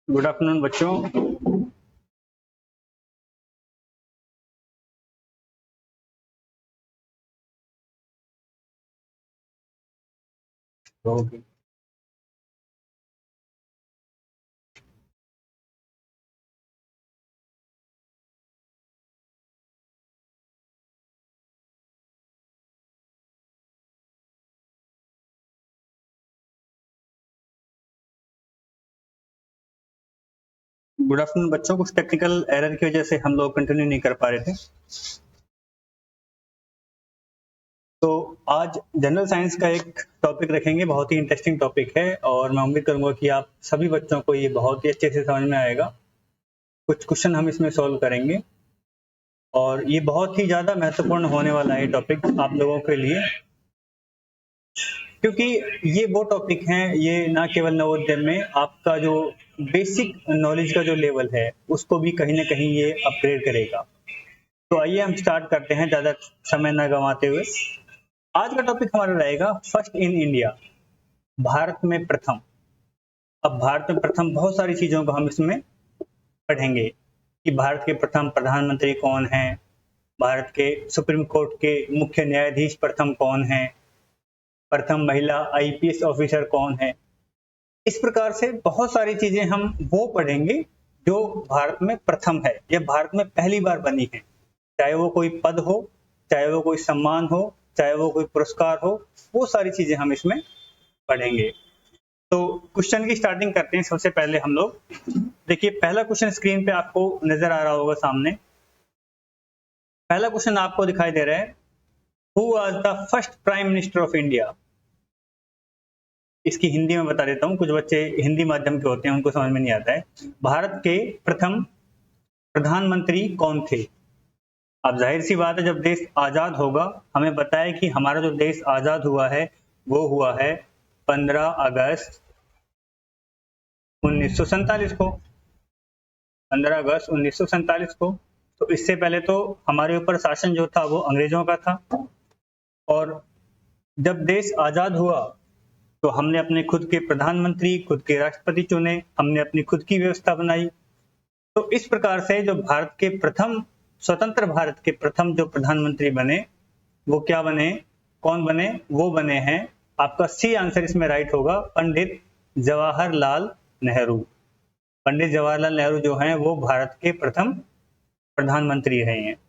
Good afternoon बच्चों। Okay, good afternoon बच्चों। कुछ टेक्निकल एरर की वजह से हम लोग कंटिन्यू नहीं कर पा रहे थे। तो आज जनरल साइंस का एक टॉपिक रखेंगे, बहुत ही इंटरेस्टिंग टॉपिक है और मैं उम्मीद करूंगा कि आप सभी बच्चों को ये बहुत ही अच्छे से समझ में आएगा। कुछ क्वेश्चन हम इसमें सॉल्व करेंगे और ये बहुत ही ज़्यादा महत्वपूर्ण होने वाला है टॉपिक आप लोगों के लिए, क्योंकि ये वो टॉपिक हैं, ये ना केवल नवोदय में आपका जो बेसिक नॉलेज का जो लेवल है उसको भी कहीं ना कहीं ये अपग्रेड करेगा। तो आइए हम स्टार्ट करते हैं ज़्यादा समय न गंवाते हुए। आज का टॉपिक हमारा रहेगा फर्स्ट इन इंडिया, भारत में प्रथम। अब भारत में प्रथम बहुत सारी चीज़ों को हम इसमें पढ़ेंगे कि भारत के प्रथम प्रधानमंत्री कौन हैं, भारत के सुप्रीम कोर्ट के मुख्य न्यायाधीश प्रथम कौन हैं, प्रथम महिला आईपीएस ऑफिसर कौन है। इस प्रकार से बहुत सारी चीजें हम वो पढ़ेंगे जो भारत में प्रथम है या भारत में पहली बार बनी है, चाहे वो कोई पद हो, चाहे वो कोई सम्मान हो, चाहे वो कोई पुरस्कार हो, वो सारी चीजें हम इसमें पढ़ेंगे। तो क्वेश्चन की स्टार्टिंग करते हैं। सबसे पहले हम लोग देखिए, पहला क्वेश्चन स्क्रीन पे आपको नजर आ रहा होगा सामने। पहला क्वेश्चन आपको दिखाई दे रहा है, who was the first prime minister of India. इसकी हिंदी में बता देता हूँ, कुछ बच्चे हिंदी माध्यम के होते हैं, उनको समझ में नहीं आता है। भारत के प्रथम प्रधानमंत्री कौन थे। अब जाहिर सी बात है, जब देश आजाद होगा, हमें बताया कि हमारा जो देश आजाद हुआ है वो हुआ है 15 अगस्त 1947 को। 15 अगस्त 1947 को। तो इससे पहले तो हमारे ऊपर शासन जो था वो अंग्रेजों का था, और जब देश आजाद हुआ तो हमने अपने खुद के प्रधानमंत्री, खुद के राष्ट्रपति चुने, हमने अपनी खुद की व्यवस्था बनाई। तो इस प्रकार से जो भारत के प्रथम, स्वतंत्र भारत के प्रथम जो प्रधानमंत्री बने वो क्या बने, कौन बने, वो बने हैं, आपका सी आंसर इसमें राइट होगा, पंडित जवाहरलाल नेहरू। पंडित जवाहरलाल नेहरू जो हैं वो भारत के प्रथम प्रधानमंत्री रहे हैं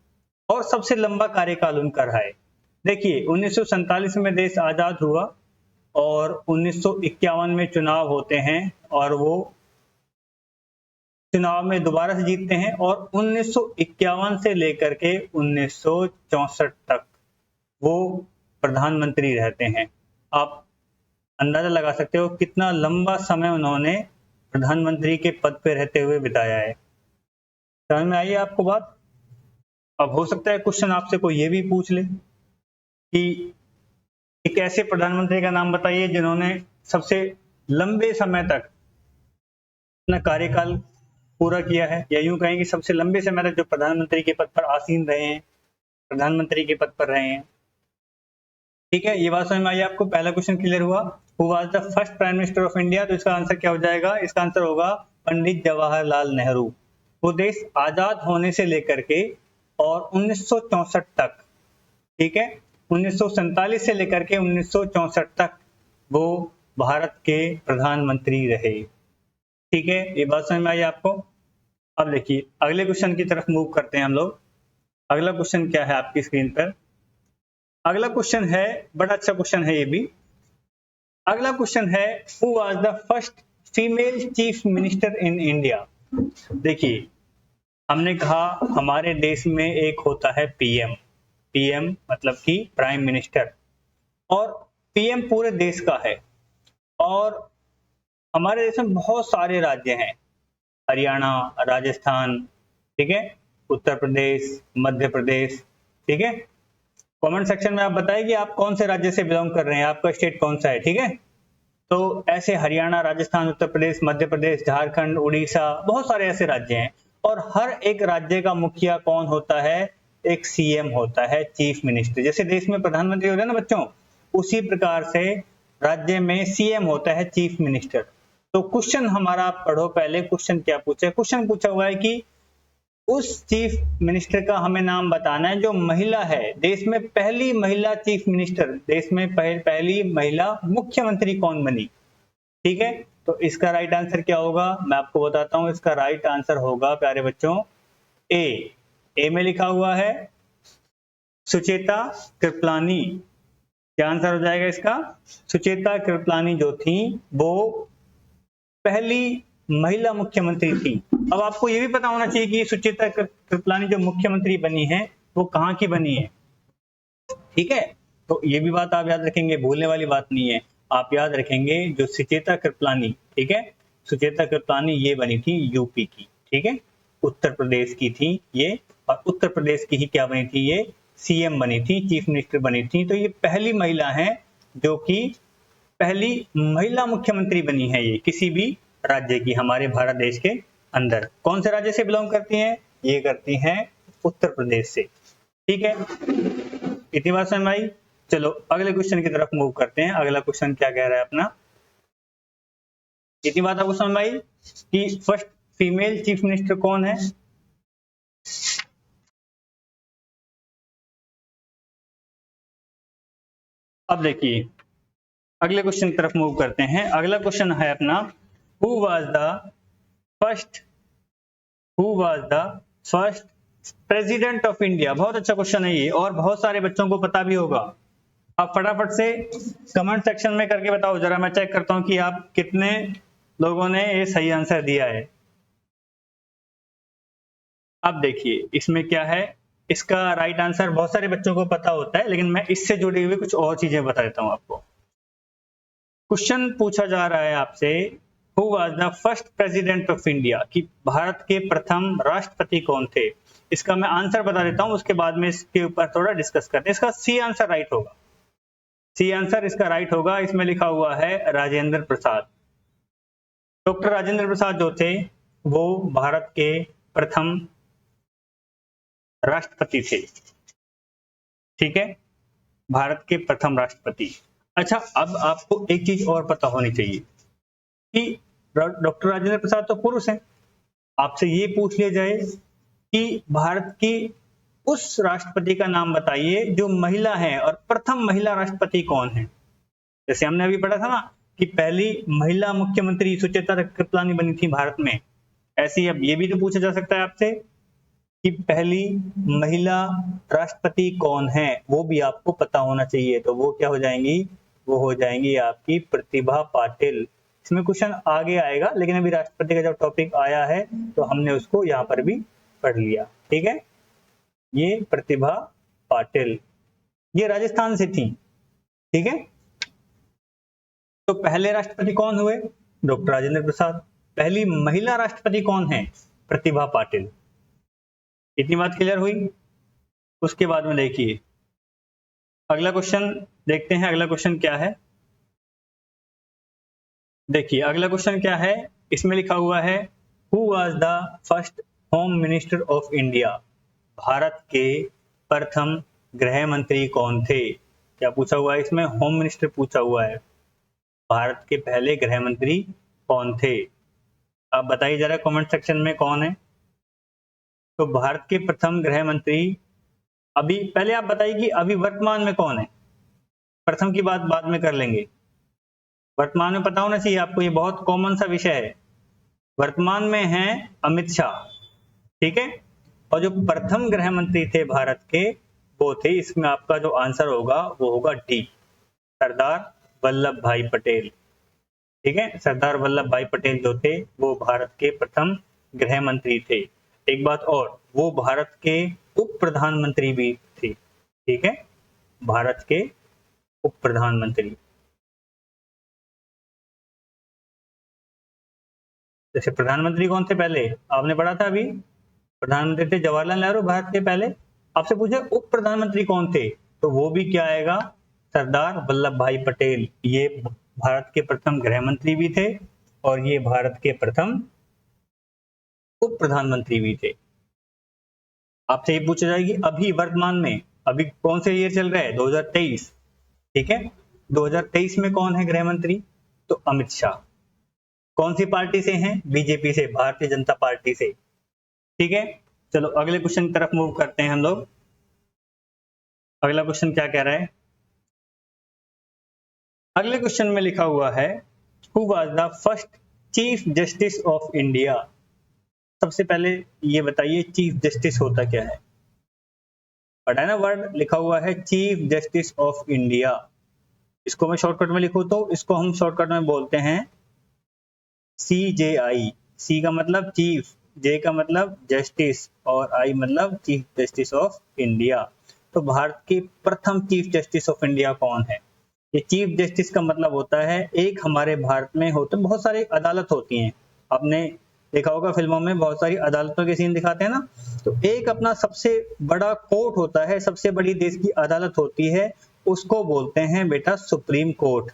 और सबसे लंबा कार्यकाल उनका रहा है। देखिए 1947 में देश आजाद हुआ और 1951 में चुनाव होते हैं और वो चुनाव में दोबारा से जीतते हैं और 1951 से लेकर के 1964 तक वो प्रधानमंत्री रहते हैं। आप अंदाजा लगा सकते हो कितना लंबा समय उन्होंने प्रधानमंत्री के पद पे रहते हुए बिताया है। समझ में आई आपको बात। अब हो सकता है क्वेश्चन आपसे कोई ये भी पूछ ले कि एक ऐसे प्रधानमंत्री का नाम बताइए जिन्होंने सबसे लंबे समय तक अपना कार्यकाल पूरा किया है, या यूं कहें कि सबसे लंबे समय तक जो प्रधानमंत्री के पद पर आसीन रहे हैं, प्रधानमंत्री के पद पर रहे हैं। ठीक है, ये बात समझ में आई आपको। पहला क्वेश्चन क्लियर हुआ, who was the first prime minister of India. तो इसका आंसर क्या हो जाएगा, इसका आंसर होगा पंडित जवाहरलाल नेहरू। वो देश आजाद होने से लेकर के और 1964 तक, ठीक है, 1947 से लेकर के 1964 तक वो भारत के प्रधानमंत्री रहे। ठीक है, ये बात समझ में आई आपको। अब देखिए अगले क्वेश्चन की तरफ मूव करते हैं हम लोग। अगला क्वेश्चन क्या है आपकी स्क्रीन पर। अगला क्वेश्चन है, बड़ा अच्छा क्वेश्चन है ये भी। अगला क्वेश्चन है, who was the first female chief minister in India. देखिए हमने कहा हमारे देश में एक होता है पीएम। पीएम मतलब कि प्राइम मिनिस्टर, और पीएम पूरे देश का है। और हमारे देश में बहुत सारे राज्य हैं, हरियाणा, राजस्थान, ठीक है, उत्तर प्रदेश, मध्य प्रदेश। ठीक है, कमेंट सेक्शन में आप बताइए कि आप कौन से राज्य से बिलोंग कर रहे हैं, आपका स्टेट कौन सा है। ठीक है, तो ऐसे हरियाणा, राजस्थान, उत्तर प्रदेश, मध्य प्रदेश, झारखंड, उड़ीसा, बहुत सारे ऐसे राज्य हैं। और हर एक राज्य का मुखिया कौन होता है, एक सीएम होता है, चीफ मिनिस्टर। जैसे देश में प्रधानमंत्री होता है ना बच्चों, उसी प्रकार से राज्य में सीएम होता है, चीफ मिनिस्टर। तो क्वेश्चन हमारा आप पढ़ो पहले। क्वेश्चन क्या पूछा है? क्वेश्चन पूछा हुआ है कि उस चीफ मिनिस्टर का हमें नाम बताना है जो महिला है, देश में पहली महिला चीफ मिनिस्टर, देश में पहली महिला मुख्यमंत्री कौन बनी। ठीक है, तो इसका राइट आंसर क्या होगा मैं आपको बताता हूं। इसका राइट आंसर होगा प्यारे बच्चों ए में लिखा हुआ है सुचेता कृपलानी। क्या आंसर हो जाएगा इसका? सुचेता कृपलानी जो थी वो पहली महिला मुख्यमंत्री थी। अब आपको ये भी पता होना चाहिए कि सुचेता कृपलानी जो मुख्यमंत्री बनी है वो कहाँ की बनी है। ठीक है, तो ये भी बात आप याद रखेंगे, भूलने वाली बात नहीं है। आप याद रखेंगे जो सुचेता कृपलानी, ठीक है, सुचेता कृपलानी ये बनी थी यूपी की। ठीक है, उत्तर प्रदेश की थी ये, और उत्तर प्रदेश की ही क्या बनी थी ये? सीएम बनी थी, चीफ मिनिस्टर बनी थी। तो ये पहली महिला है जो कि पहली महिला मुख्यमंत्री बनी है ये किसी भी राज्य की, हमारे भारत देश के अंदर। कौन से राज्य से बिलोंग करती हैं? ये करती हैं उत्तर प्रदेश से। ठीक है, इतनी बात समझ में आई। चलो अगले क्वेश्चन की तरफ मूव करते हैं। अगला क्वेश्चन क्या कह रहा है अपना? इतनी बात आपको समझ में आई कि फर्स्ट फीमेल चीफ मिनिस्टर कौन है? अब देखिए अगले क्वेश्चन की तरफ मूव करते हैं। अगला क्वेश्चन है अपना who was the first president of India. बहुत अच्छा क्वेश्चन है ये, और बहुत सारे बच्चों को पता भी होगा। आप फटाफट से कमेंट सेक्शन में करके बताओ जरा, मैं चेक करता हूं कि आप कितने लोगों ने ये सही आंसर दिया है। अब देखिए इसमें क्या है, इसका राइट आंसर बहुत सारे बच्चों को पता होता है, लेकिन मैं इससे जुड़ी हुई कुछ और चीजें बता देता हूं आपको। क्वेश्चन पूछा जा रहा है आपसे who was the first president of India, कि भारत के प्रथम राष्ट्रपति कौन थे। इसका मैं आंसर बता देता हूं, उसके बाद में इसके ऊपर थोड़ा डिस्कस करते हैं। इसका सी आंसर राइट होगा, सी आंसर इसका राइट होगा। इसमें लिखा हुआ है राजेंद्र प्रसाद। डॉक्टर राजेंद्र प्रसाद जो थे वो भारत के प्रथम राष्ट्रपति थे। ठीक है, भारत के प्रथम राष्ट्रपति। अच्छा, अब आपको एक चीज और पता होनी चाहिए कि डॉक्टर राजेंद्र प्रसाद तो पुरुष हैं। आपसे ये पूछ लिया जाए कि भारत की उस राष्ट्रपति का नाम बताइए जो महिला है, और प्रथम महिला राष्ट्रपति कौन है। जैसे हमने अभी पढ़ा था ना कि पहली महिला मुख्यमंत्री सुचेता कृपलानी बनी थी भारत में, ऐसे ही अब ये भी तो पूछा जा सकता है आपसे कि पहली महिला राष्ट्रपति कौन है, वो भी आपको पता होना चाहिए। तो वो क्या हो जाएंगी? वो हो जाएंगी आपकी प्रतिभा पाटिल। इसमें क्वेश्चन आगे आएगा, लेकिन अभी राष्ट्रपति का जब टॉपिक आया है तो हमने उसको यहाँ पर भी पढ़ लिया। ठीक है, ये प्रतिभा पाटिल ये राजस्थान से थी। ठीक है, तो पहले राष्ट्रपति कौन हुए? डॉक्टर राजेंद्र प्रसाद। पहली महिला राष्ट्रपति कौन है? प्रतिभा पाटिल। इतनी बात क्लियर हुई। उसके बाद में देखिए अगला क्वेश्चन देखते हैं। अगला क्वेश्चन क्या है? देखिए अगला क्वेश्चन क्या है, इसमें लिखा हुआ है who was the first home minister of India. Bharat के प्रथम गृह मंत्री कौन थे। क्या पूछा हुआ है इसमें? होम मिनिस्टर पूछा हुआ है। भारत के पहले गृह मंत्री कौन थे? आप बताइए जरा कमेंट सेक्शन में कौन है। तो भारत के प्रथम गृह मंत्री, अभी पहले आप बताइए कि अभी वर्तमान में कौन है। प्रथम की बात बाद में कर लेंगे, वर्तमान में पता होना चाहिए आपको, ये बहुत कॉमन सा विषय है। वर्तमान में है अमित शाह। ठीक है, और जो प्रथम गृह मंत्री थे भारत के वो थे, इसमें आपका जो आंसर होगा वो होगा डी, सरदार वल्लभ भाई पटेल। ठीक है, सरदार वल्लभ भाई पटेल जो थे वो भारत के प्रथम गृह मंत्री थे। एक बात और, वो भारत के उप प्रधानमंत्री भी थे। ठीक है, भारत के उप प्रधानमंत्री। जैसे प्रधानमंत्री कौन थे पहले आपने पढ़ा था अभी, प्रधानमंत्री थे जवाहरलाल नेहरू भारत के पहले। आपसे पूछे उप प्रधानमंत्री कौन थे, तो वो भी क्या आएगा? सरदार वल्लभ भाई पटेल। ये भारत के प्रथम गृह मंत्री भी थे और ये भारत के प्रथम उप प्रधानमंत्री भी थे। आपसे ये पूछा जाएगी अभी वर्तमान में, अभी कौन से ईयर चल रहा है? 2023। ठीक है, 2023 में कौन है गृह मंत्री? तो अमित शाह। कौन सी पार्टी से हैं? बीजेपी से, भारतीय जनता पार्टी से। ठीक है, चलो अगले क्वेश्चन की तरफ मूव करते हैं हम लोग। अगला क्वेश्चन क्या कह रहा है? अगले क्वेश्चन में लिखा हुआ है who was the first chief justice of India. सबसे पहले ये बताइए चीफ जस्टिस होता क्या है? पढ़ा है ना, वर्ड लिखा हुआ है चीफ जस्टिस ऑफ इंडिया। इसको मैं शॉर्टकट में लिखूं तो इसको हम शॉर्टकट में बोलते हैं CJI। सी का मतलब चीफ, जे का मतलब जस्टिस और आई मतलब चीफ जस्टिस ऑफ इंडिया। तो भारत के प्रथम चीफ जस्टिस ऑफ इंडिया कौन है? ये चीफ जस्टिस का मतलब होता है, एक हमारे भारत में होते बहुत सारी अदालत होती हैं, आपने देखा होगा फिल्मों में बहुत सारी अदालतों के सीन दिखाते हैं ना, तो एक अपना सबसे बड़ा कोर्ट होता है, सबसे बड़ी देश की अदालत होती है, उसको बोलते हैं बेटा सुप्रीम कोर्ट।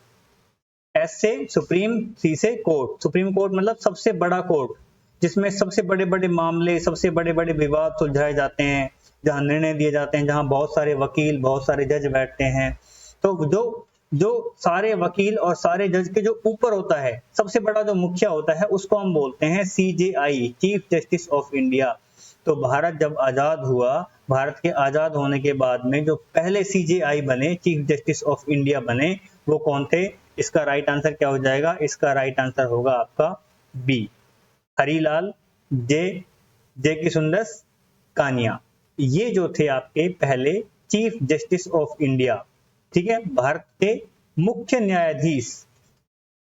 एस से सुप्रीम, सी से कोर्ट। सुप्रीम कोर्ट मतलब सबसे बड़ा कोर्ट, जिसमें सबसे बड़े बड़े मामले, सबसे बड़े बड़े विवाद सुलझाए जाते हैं, जहां निर्णय दिए जाते हैं, जहां बहुत सारे वकील, बहुत सारे जज बैठते हैं। तो जो सारे वकील और सारे जज के जो ऊपर होता है, सबसे बड़ा जो मुखिया होता है, उसको हम बोलते हैं CJI, chief justice of India. तो भारत जब आजाद हुआ, भारत के आजाद होने के बाद में जो पहले CJI बने, चीफ जस्टिस ऑफ इंडिया बने, वो कौन थे? इसका राइट आंसर क्या हो जाएगा? इसका राइट आंसर होगा आपका बी, हरीलाल जे की सुंदर कानिया। ये जो थे आपके पहले चीफ जस्टिस ऑफ इंडिया। ठीक है, भारत के मुख्य न्यायाधीश।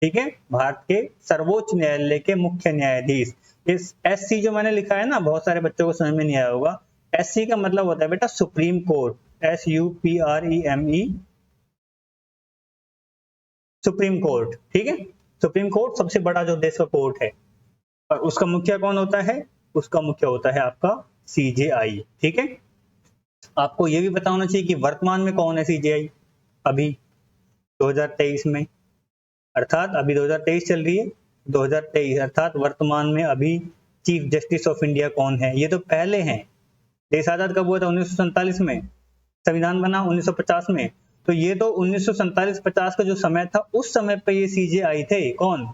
ठीक है, भारत के सर्वोच्च न्यायालय के मुख्य न्यायाधीश। इस SC जो मैंने लिखा है ना, बहुत सारे बच्चों को समझ में नहीं आया होगा। SC का मतलब होता है बेटा supreme court, SUPREME, supreme court. ठीक है, सुप्रीम कोर्ट सबसे बड़ा जो देश का कोर्ट है, और उसका मुखिया कौन होता है? उसका मुखिया होता है आपका CJI। ठीक है, आपको यह भी पता होना चाहिए कि वर्तमान में कौन है CJI अभी 2023 में, अर्थात अभी 2023 चल रही है, 2023 अर्थात वर्तमान में अभी चीफ जस्टिस ऑफ इंडिया कौन है? ये तो पहले हैं। देश आजाद कब हुआ था? 1947 में। संविधान बना 1950 में। तो ये तो 1947-50 का जो समय था, उस समय पे ये CJI थे। कौन?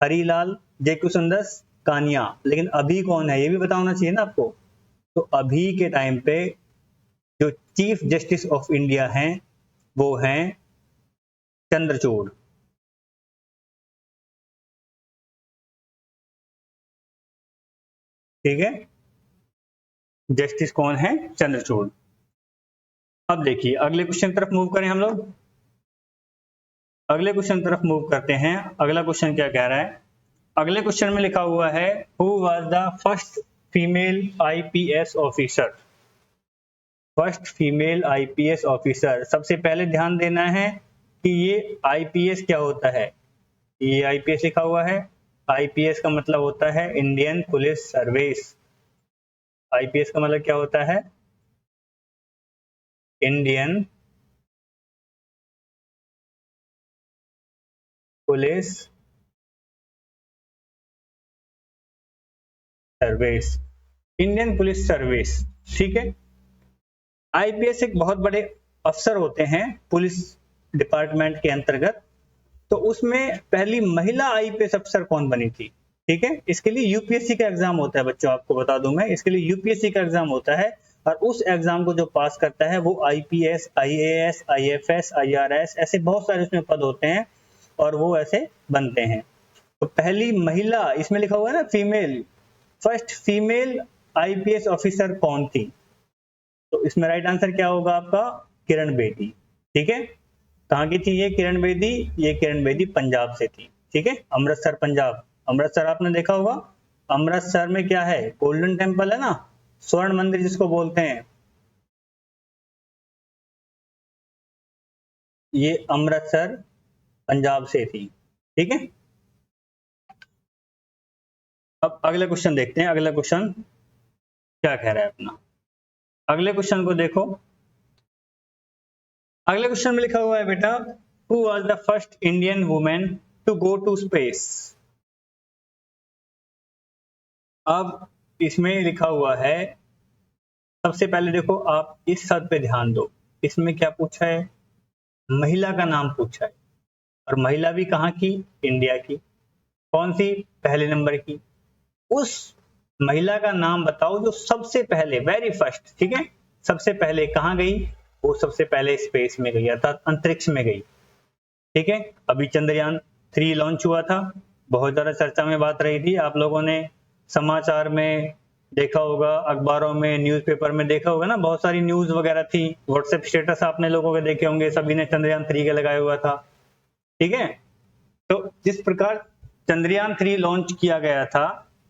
हरीलाल जे सुंदर कानिया। लेकिन अभी कौन है ये भी पता होना चाहिए ना आपको। तो अभी के टाइम पे जो चीफ जस्टिस ऑफ इंडिया हैं वो हैं चंद्रचूड़। ठीक है, जस्टिस कौन है? चंद्रचूड़। अब देखिए अगले क्वेश्चन की तरफ मूव करें हम लोग। अगले क्वेश्चन की तरफ मूव करते हैं। अगला क्वेश्चन क्या कह रहा है? अगले क्वेश्चन में लिखा हुआ है who was the first female IPS officer. First female IPS officer. सबसे पहले ध्यान देना है कि ये IPS क्या होता है। ये IPS लिखा हुआ है, IPS का मतलब होता है इंडियन पुलिस सर्विस। IPS का मतलब क्या होता है? Indian police service, Indian police service. ठीक है, IPS एक बहुत बड़े अफसर होते हैं पुलिस डिपार्टमेंट के अंतर्गत। तो उसमें पहली महिला IPS अफसर कौन बनी थी? ठीक है, इसके लिए UPSC का एग्जाम होता है बच्चों, आपको बता दूं मैं, इसके लिए UPSC का एग्जाम होता है, और उस एग्जाम को जो पास करता है वो IPS, IAS, IFS, IRS, ऐसे बहुत सारे उसमें पद होते हैं और वो ऐसे बनते हैं। तो पहली महिला, इसमें लिखा हुआ है ना female, first female IPS officer कौन थी? तो इसमें राइट आंसर क्या होगा आपका? किरण बेदी। ठीक है, कहाँ की थी ये किरण बेदी? ये किरण बेदी पंजाब से थी। ठीक है, अमृतसर पंजाब। अमृतसर आपने देखा होगा, अमृतसर में क्या है? गोल्डन टेम्पल है ना, स्वर्ण मंदिर जिसको बोलते हैं, ये अमृतसर पंजाब से थी। ठीक है, अब अगला क्वेश्चन देखते हैं। अगला क्वेश्चन क्या कह रहा है अपना, अगले क्वेश्चन को देखो। अगले क्वेश्चन में लिखा हुआ है बेटा who was the first Indian women to go to space. अब इसमें लिखा हुआ है, सबसे पहले देखो आप इस शब्द पे ध्यान दो, इसमें क्या पूछा है? महिला का नाम पूछा है, और महिला भी कहाँ की? इंडिया की। कौन सी? पहले नंबर की। उस महिला का नाम बताओ जो सबसे पहले, वेरी फर्स्ट, ठीक है, सबसे पहले कहाँ गई? वो सबसे पहले स्पेस में गई, अर्थात अंतरिक्ष में गई। ठीक है, अभी चंद्रयान 3 लॉन्च हुआ था, बहुत ज्यादा चर्चा में बात रही थी, आप लोगों ने समाचार में देखा होगा, अखबारों में, न्यूज़पेपर में देखा होगा ना, बहुत सारी न्यूज वगैरह थी, व्हाट्सएप स्टेटस आपने लोगों के देखे होंगे, सभी ने चंद्रयान 3 के लगाया हुआ था। ठीक है, तो जिस प्रकार चंद्रयान 3 लॉन्च किया गया था,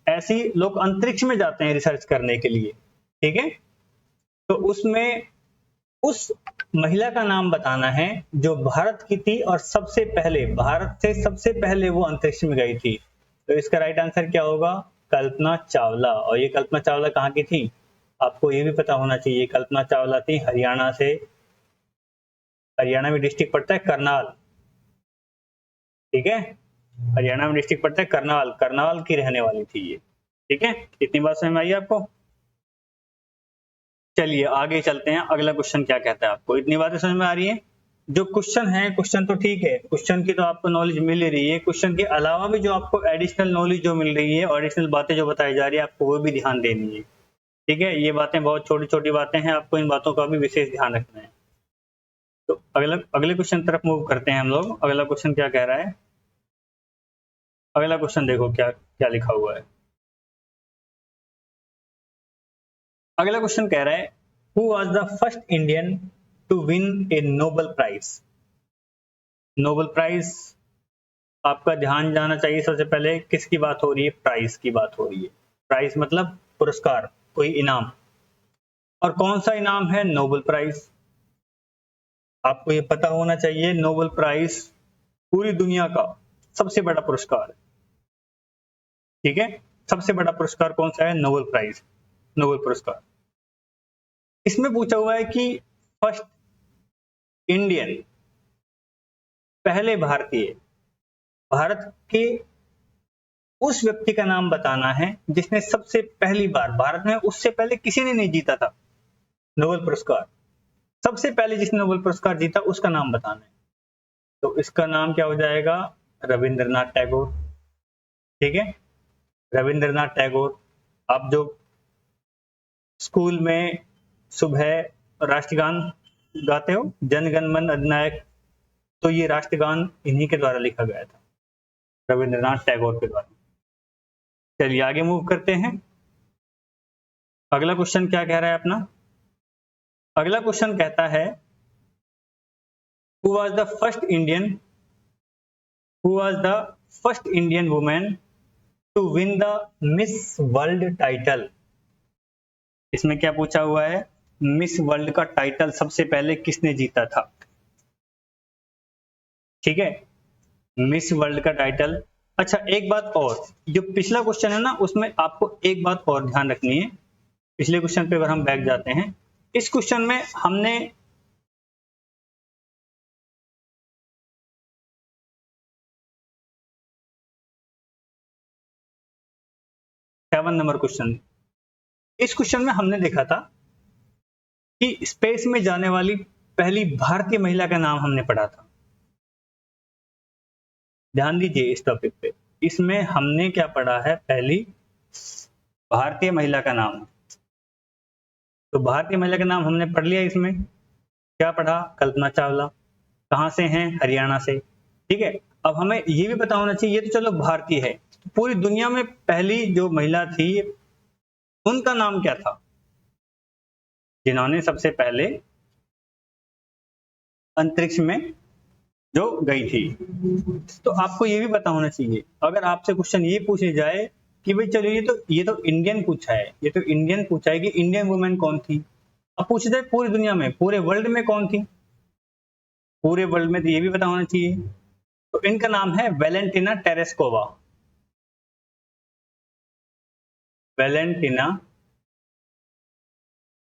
ऐसे ही लोग अंतरिक्ष में जाते हैं रिसर्च करने के लिए। ठीक है, तो उसमें उस महिला का नाम बताना है जो भारत की थी और सबसे पहले, भारत से सबसे पहले वो अंतरिक्ष में गई थी। तो इसका राइट आंसर क्या होगा? कल्पना चावला। और ये कल्पना चावला कहाँ की थी? आपको ये भी पता होना चाहिए, कल्पना चावला थी हरियाणा से, हरियाणा में डिस्ट्रिक्ट पड़ता है करनाल। ठीक है, हरियाणा में डिस्ट्रिक्ट पड़ता है करनाल, करनाल की रहने वाली थी ये। ठीक है, इतनी बात समझ में आई आपको? चलिए आगे चलते हैं, अगला क्वेश्चन क्या कहता है आपको, इतनी बातें समझ में आ रही है? जो क्वेश्चन है, क्वेश्चन तो ठीक है, क्वेश्चन की तो आपको नॉलेज मिल ही रही है, क्वेश्चन के अलावा भी जो आपको एडिशनल नॉलेज जो मिल रही है, एडिशनल बातें जो बताई जा रही है, आपको वो भी ध्यान देनी है। ठीक है, ये बातें बहुत छोटी छोटी बातें हैं, आपको इन बातों का भी विशेष ध्यान रखना है। तो अगले क्वेश्चन तरफ मूव करते हैं हम लोग। अगला क्वेश्चन क्या कह रहा है? अगला क्वेश्चन देखो क्या क्या लिखा हुआ है। अगला क्वेश्चन कह रहा है, who was the first Indian to win a Nobel prize? Nobel prize आपका ध्यान जाना चाहिए सबसे पहले, किसकी बात हो रही है? प्राइज की बात हो रही है। प्राइज मतलब पुरस्कार, कोई इनाम। और कौन सा इनाम है? Nobel prize. आपको ये पता होना चाहिए, नोबेल प्राइज पूरी दुनिया का सबसे बड़ा पुरस्कार है। ठीक है, सबसे बड़ा पुरस्कार कौन सा है? नोबेल प्राइज, नोबेल पुरस्कार। इसमें पूछा हुआ है कि फर्स्ट इंडियन, पहले भारतीय, भारत के उस व्यक्ति का नाम बताना है जिसने सबसे पहली बार, भारत में उससे पहले किसी ने नहीं जीता था नोबेल पुरस्कार, सबसे पहले जिसने नोबेल पुरस्कार जीता उसका नाम बताना है। तो इसका नाम क्या हो जाएगा? रविंद्रनाथ टैगोर। ठीक है, रविंद्रनाथ टैगोर। आप जो स्कूल में सुबह राष्ट्रगान गाते हो, जन गण मन अधिनायक, तो ये राष्ट्रगान इन्हीं के द्वारा लिखा गया था, रविंद्रनाथ टैगोर के द्वारा। चलिए आगे मूव करते हैं। अगला क्वेश्चन क्या कह रहा है अपना? अगला क्वेश्चन कहता है, who was the first Indian, who was the first Indian women to win the Miss World title? इसमें क्या पूछा हुआ है? मिस वर्ल्ड का टाइटल सबसे पहले किसने जीता था? ठीक है, मिस वर्ल्ड का टाइटल। अच्छा एक बात और, जो पिछला क्वेश्चन है ना, उसमें आपको एक बात और ध्यान रखनी है। पिछले क्वेश्चन पे अगर हम बैक जाते हैं, इस क्वेश्चन में हमने 7 नंबर क्वेश्चन, इस क्वेश्चन में हमने देखा था कि स्पेस में जाने वाली पहली भारतीय महिला का नाम हमने पढ़ा था। ध्यान दीजिए इस टॉपिक पे, इसमें हमने क्या पढ़ा है? पहली भारतीय महिला का नाम। तो भारतीय महिला का नाम हमने पढ़ लिया, इसमें क्या पढ़ा? कल्पना चावला। कहां से हैं? हरियाणा से। ठीक है, अब हमें ये भी पता होना चाहिए, ये तो चलो भारतीय है, तो पूरी दुनिया में पहली जो महिला थी उनका नाम क्या था, जिन्होंने सबसे पहले अंतरिक्ष में जो गई थी? तो आपको ये भी पता होना चाहिए। अगर आपसे क्वेश्चन ये पूछे जाए कि भाई चलो ये तो इंडियन पूछा है, ये तो इंडियन पूछा है कि इंडियन वुमेन कौन थी, अब पूछ जाए पूरी दुनिया में, पूरे वर्ल्ड में कौन थी, पूरे वर्ल्ड में, तो ये भी पता होना चाहिए। तो इनका नाम है Valentina Tereshkova. Valentina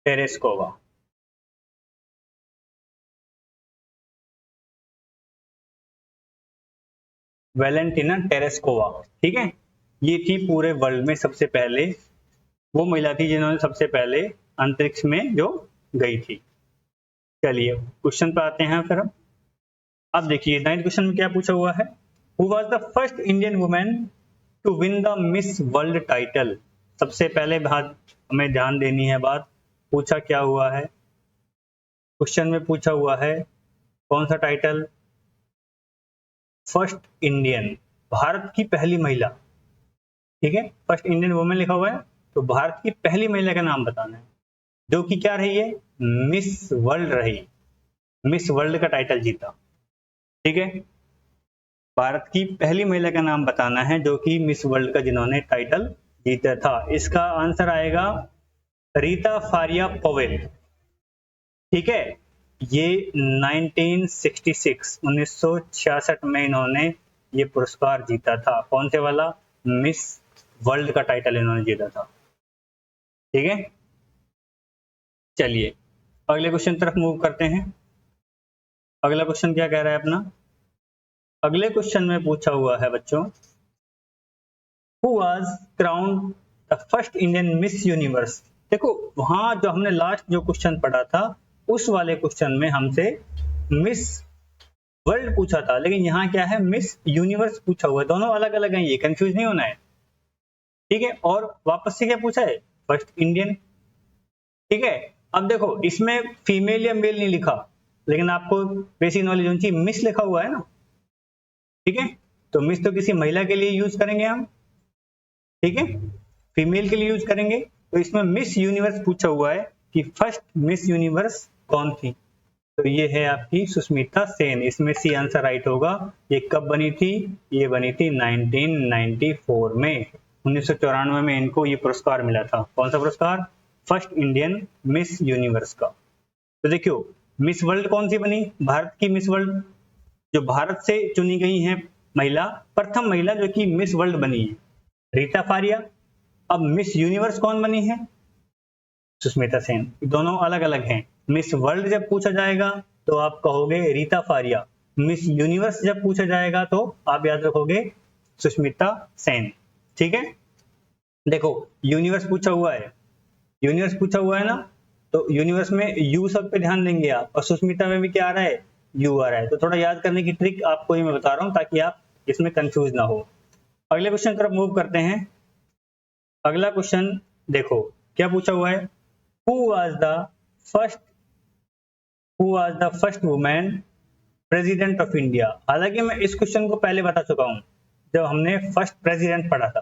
Tereshkova. Valentina Tereshkova. ठीक है, ये थी पूरे वर्ल्ड में सबसे पहले, वो महिला थी जिन्होंने सबसे पहले अंतरिक्ष में जो गई थी। चलिए क्वेश्चन पे आते हैं फिर। अब देखिए 9th क्वेश्चन में क्या पूछा हुआ है? Who was the first Indian women to win the Miss World title? सबसे पहले बात हमें ध्यान देनी है, बात पूछा क्या हुआ है, क्वेश्चन में पूछा हुआ है कौन सा टाइटल? फर्स्ट इंडियन, भारत की पहली महिला, ठीक है, फर्स्ट इंडियन वुमेन लिखा हुआ है, तो भारत की पहली महिला का नाम बताना है जो कि क्या रही है, मिस वर्ल्ड रही, मिस वर्ल्ड का टाइटल जीता, ठीक है। भारत की पहली महिला का नाम बताना है जो कि मिस वर्ल्ड का जिन्होंने टाइटल जीता था। इसका आंसर आएगा रीता फारिया पवेल, ठीक है। ये 1966 में इन्होंने ये पुरस्कार जीता था। कौन से वाला? मिस वर्ल्ड का टाइटल इन्होंने जीता था, ठीक है। चलिए अगले क्वेश्चन तरफ मूव करते हैं। अगला क्वेश्चन क्या कह रहा है अपना? अगले क्वेश्चन में पूछा हुआ है बच्चों, who was crowned the first Indian miss universe? देखो वहां जो हमने लास्ट जो क्वेश्चन पढ़ा था उस वाले क्वेश्चन में हमसे मिस वर्ल्ड पूछा था, लेकिन यहाँ क्या है, मिस यूनिवर्स पूछा हुआ है। दोनों अलग अलग हैं, ये कंफ्यूज नहीं होना है, ठीक है। और वापस से क्या पूछा है? फर्स्ट इंडियन, ठीक है। अब देखो इसमें फीमेल या मेल नहीं लिखा, लेकिन आपको बेसिक नॉलेज होनी चाहिए, मिस लिखा हुआ है ना, ठीक है। तो मिस तो किसी महिला के लिए यूज करेंगे हम, ठीक है, फीमेल के लिए यूज करेंगे। तो इसमें मिस यूनिवर्स पूछा हुआ है कि फर्स्ट मिस यूनिवर्स कौन थी, तो ये है आपकी सुष्मिता सेन। इसमें सी आंसर राइट होगा। ये कब बनी थी? ये बनी थी 1994 में, 1994 में इनको ये पुरस्कार मिला था। कौन सा पुरस्कार? फर्स्ट इंडियन मिस यूनिवर्स का। तो देखियो मिस वर्ल्ड कौन सी बनी? भारत की मिस वर्ल्ड, जो भारत से चुनी गई है महिला, प्रथम महिला जो कि मिस वर्ल्ड बनी है, रीता फारिया। अब मिस यूनिवर्स कौन बनी है? सुष्मिता सेन। दोनों अलग अलग हैं। मिस वर्ल्ड जब पूछा जाएगा तो आप कहोगे रीता फारिया, मिस यूनिवर्स जब पूछा जाएगा तो आप याद रखोगे सुष्मिता सेन, ठीक है। देखो यूनिवर्स पूछा हुआ है, यूनिवर्स पूछा हुआ है ना, तो यूनिवर्स में यू सब पे ध्यान देंगे आप, और सुष्मिता में भी क्या आ रहा है? यू आ रहा है। तो थोड़ा याद करने की ट्रिक आपको ही मैं बता रहा हूं ताकि आप इसमें कंफ्यूज ना हो। अगले क्वेश्चन तरफ मूव करते हैं। अगला क्वेश्चन देखो क्या पूछा हुआ है, who was the first women president of India? हालांकि मैं इस क्वेश्चन को पहले बता चुका हूं जब हमने फर्स्ट प्रेसिडेंट पढ़ा था,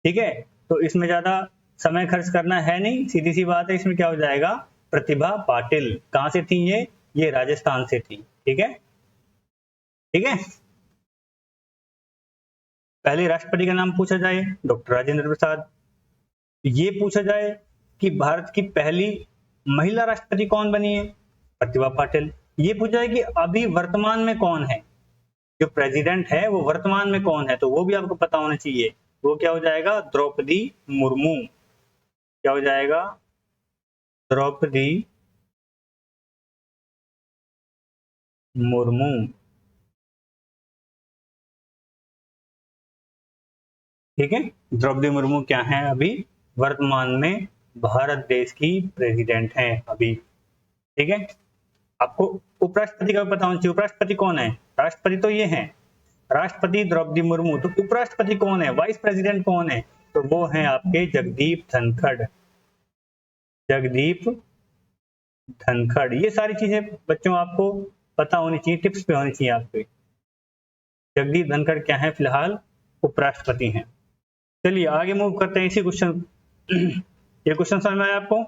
ठीक है। तो इसमें ज्यादा समय खर्च करना है नहीं, सीधी सी बात है। इसमें क्या हो जाएगा? प्रतिभा पाटिल। कहां से थी ये राजस्थान से थी, ठीक है, ठीक है। पहले राष्ट्रपति का नाम पूछा जाए, डॉक्टर राजेंद्र प्रसाद। ये पूछा जाए कि भारत की पहली महिला राष्ट्रपति कौन बनी है? प्रतिभा पाटिल। ये पूछा जाए कि अभी वर्तमान में कौन है, जो प्रेसिडेंट है वो वर्तमान में कौन है, तो वो भी आपको पता होना चाहिए। वो क्या हो जाएगा? द्रौपदी मुर्मू। क्या हो जाएगा? द्रौपदी मुर्मू, ठीक है। द्रौपदी मुर्मू क्या है? अभी वर्तमान में भारत देश की प्रेसिडेंट है अभी, ठीक है। आपको उपराष्ट्रपति का पता होना चाहिए। उपराष्ट्रपति कौन है? राष्ट्रपति तो ये है, राष्ट्रपति द्रौपदी मुर्मू, तो उपराष्ट्रपति कौन है? वाइस प्रेसिडेंट कौन है? तो वो है आपके जगदीप धनखड़। जगदीप धनखड़। ये सारी चीजें बच्चों आपको पता होनी चाहिए, टिप्स पे होनी चाहिए आपके। जगदीप धनखड़ क्या है? फिलहाल उपराष्ट्रपति हैं। चलिए आगे मूव करते हैं इसी क्वेश्चन। ये क्वेश्चन समझ में आया आपको?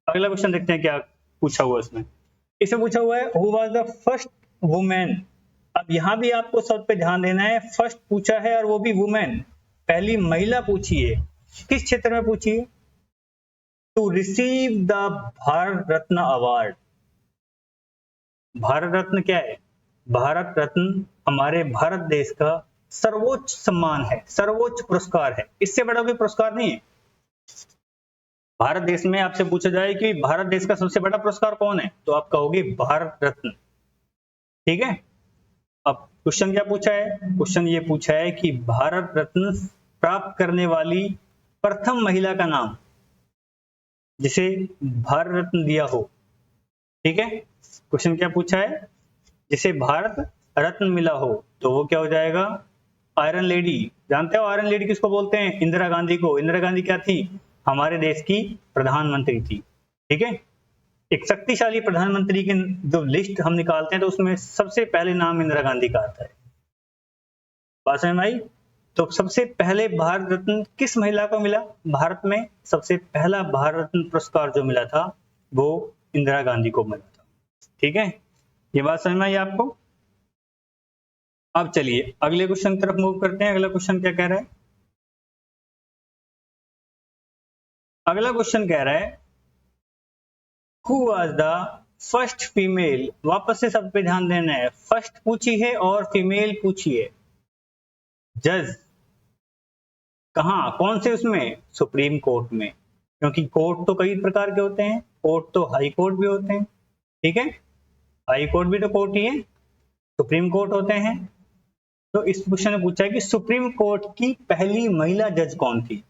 अगला क्वेश्चन देखते हैं क्या पूछा हुआ इसमें। इसे पूछा हुआ है who was the first women. अब यहां भी आपको सब पे ध्यान देना है, फर्स्ट पूछा है और वो भी वुमेन, पहली महिला पूछी है। किस क्षेत्र में पूछी है? To receive the Bharat Ratna award. Bharat Ratna क्या है? भारत रत्न हमारे भारत देश का सर्वोच्च सम्मान है, सर्वोच्च पुरस्कार है। इससे बड़ा कोई पुरस्कार नहीं है। भारत देश में आपसे पूछा जाए कि भारत देश का सबसे बड़ा पुरस्कार कौन है, तो आप कहोगे भारत रत्न, ठीक है। अब क्वेश्चन क्या पूछा है? क्वेश्चन ये पूछा है कि भारत रत्न प्राप्त करने वाली प्रथम महिला का नाम, जिसे भारत रत्न दिया हो, ठीक है। क्वेश्चन क्या पूछा है? जिसे भारत रत्न मिला हो, तो वो क्या हो जाएगा? आयरन लेडी, जानते हो आयरन लेडी किसको बोलते हैं? इंदिरा गांधी को। इंदिरा गांधी क्या थी? हमारे देश की प्रधानमंत्री थी। ठीक है, एक शक्तिशाली प्रधानमंत्री की जो लिस्ट हम निकालते हैं तो उसमें सबसे पहले नाम इंदिरा गांधी का आता है। बात समझ में आई? तो सबसे पहले भारत रत्न किस महिला को मिला? भारत में सबसे पहला भारत रत्न पुरस्कार जो मिला था वो इंदिरा गांधी को मिला था। ठीक है, ये बात समझ में आई आपको? अब चलिए अगले क्वेश्चन की तरफ मूव करते हैं। अगला क्वेश्चन क्या कह रहा है? अगला क्वेश्चन कह रहा है who was the first female, वापस से सब पे ध्यान देना है, फर्स्ट पूछी है और फीमेल पूछी है, जज कहाँ, कौन से उसमें? सुप्रीम कोर्ट में, क्योंकि कोर्ट तो कई प्रकार के होते हैं, कोर्ट तो हाई कोर्ट भी होते हैं। ठीक है, हाई कोर्ट भी तो कोर्ट ही है, सुप्रीम कोर्ट होते हैं। तो इस क्वेश्चन में पूछा है कि सुप्रीम कोर्ट की पहली महिला जज कौन थी?